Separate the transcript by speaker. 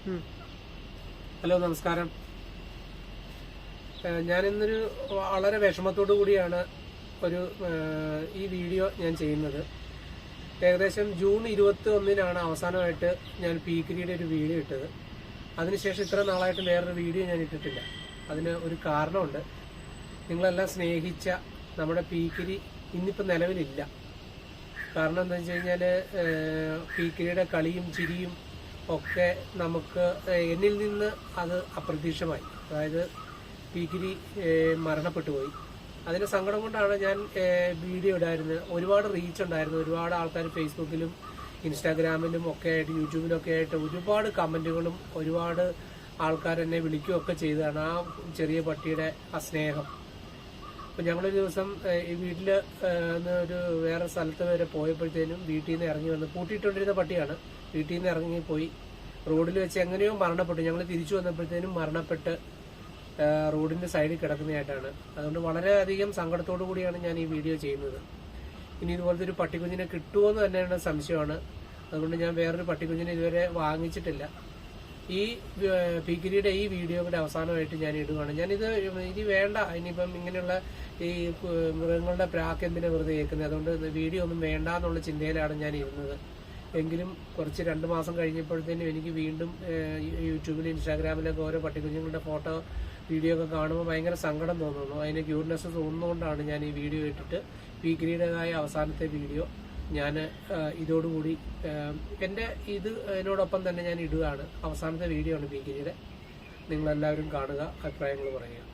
Speaker 1: Hello, നമസ്കാരം. ഞാനിന്നൊരു വളരെ വിഷമത്തോടു കൂടിയാണ് ഈ വീഡിയോ ഞാൻ ചെയ്യുന്നത്. ഏകദേശം ജൂൺ 21-നാണ് അവസാനമായിട്ട് ഞാൻ പീക്കിരിയുടെ ഒരു വീഡിയോ ഇട്ടത്. അതിനുശേഷം ഇത്ര നാളായിട്ട് വേറൊരു വീഡിയോ ഞാൻ ഇട്ടിട്ടില്ല. അതിന് ഒരു കാരണമുണ്ട്. നിങ്ങളെല്ലാം സ്നേഹിച്ച നമ്മുടെ പീക്കിരി ഇന്നിപ്പോൾ നിലവിലില്ല. കാരണം എന്താ വെച്ച് കഴിഞ്ഞാൽ പീക്കിരിയുടെ കളിയും ചിരിയും ഒക്കെ നമുക്ക് എന്നിൽ നിന്ന് അത് അപ്രത്യക്ഷമായി. അതായത് പീക്കിരി മരണപ്പെട്ടു പോയി. അതിൻ്റെ സങ്കടം കൊണ്ടാണ് ഞാൻ വീഡിയോ ഇടായിരുന്നത്. ഒരുപാട് റീച്ച് ഉണ്ടായിരുന്നു. ഒരുപാട് ആൾക്കാർ ഫേസ്ബുക്കിലും ഇൻസ്റ്റാഗ്രാമിലും ഒക്കെ ആയിട്ട് യൂട്യൂബിലൊക്കെ ആയിട്ട് ഒരുപാട് കമൻറ്റുകളും ഒരുപാട് ആൾക്കാർ എന്നെ വിളിക്കുകയൊക്കെ ചെയ്തതാണ് ആ ചെറിയ പട്ടിയുടെ ആ സ്നേഹം. അപ്പം ഞങ്ങളൊരു ദിവസം ഈ വീട്ടിൽ ഒരു വേറെ സ്ഥലത്ത് വരെ പോയപ്പോഴത്തേനും വീട്ടിൽ നിന്ന് ഇറങ്ങി വന്ന് പൂട്ടിയിട്ടുകൊണ്ടിരുന്ന പട്ടിയാണ്. വീട്ടിൽ നിന്ന് ഇറങ്ങിപ്പോയി റോഡിൽ വെച്ച് എങ്ങനെയോ മരണപ്പെട്ടു. ഞങ്ങൾ തിരിച്ചു വന്നപ്പോഴത്തേനും മരണപ്പെട്ട് റോഡിൻ്റെ സൈഡിൽ കിടക്കുന്നതായിട്ടാണ്. അതുകൊണ്ട് വളരെയധികം സങ്കടത്തോടു കൂടിയാണ് ഞാൻ ഈ വീഡിയോ ചെയ്യുന്നത്. ഇനി ഇതുപോലത്തെ ഒരു പട്ടിക്കുഞ്ഞിനെ കിട്ടുമോ എന്ന് തന്നെയാണ് സംശയമാണ്. അതുകൊണ്ട് ഞാൻ വേറൊരു പട്ടിക്കുഞ്ഞിനെ ഇതുവരെ വാങ്ങിച്ചിട്ടില്ല. ഈ പീക്കിരിയുടെ ഈ വീഡിയോയുടെ അവസാനമായിട്ട് ഞാൻ ഇടുകയാണ്. ഞാനിത് ഇനി വേണ്ട, ഇനിയിപ്പം ഇങ്ങനെയുള്ള ഈ മൃഗങ്ങളുടെ പ്രാക്ക് എന്തിനാണ് വെറുതെ കേൾക്കുന്നത്, അതുകൊണ്ട് വീഡിയോ ഒന്നും വേണ്ട എന്നുള്ള ചിന്തയിലാണ് ഞാൻ ഇരുന്നത്. എങ്കിലും കുറച്ച് 2 മാസം കഴിഞ്ഞപ്പോഴത്തേനും എനിക്ക് വീണ്ടും യൂട്യൂബിലും ഇൻസ്റ്റാഗ്രാമിലൊക്കെ ഓരോ പട്ടിക്കുഞ്ഞുങ്ങളുടെ ഫോട്ടോ വീഡിയോ ഒക്കെ കാണുമ്പോൾ ഭയങ്കര സങ്കടം തോന്നുന്നു. അതിന് ക്യൂർനെസ് തോന്നുന്നതുകൊണ്ടാണ് ഞാൻ ഈ വീഡിയോ ഇട്ടിട്ട് പീക്കിരിയുടേതായ അവസാനത്തെ വീഡിയോ ഞാൻ ഇതോടുകൂടി ഇതിനോടൊപ്പം തന്നെ ഞാൻ ഇടുകയാണ്. അവസാനത്തെ വീഡിയോ ആണ് പീക്കിരിയുടെ. നിങ്ങളെല്ലാവരും കാണുക, അഭിപ്രായങ്ങൾ പറയുക.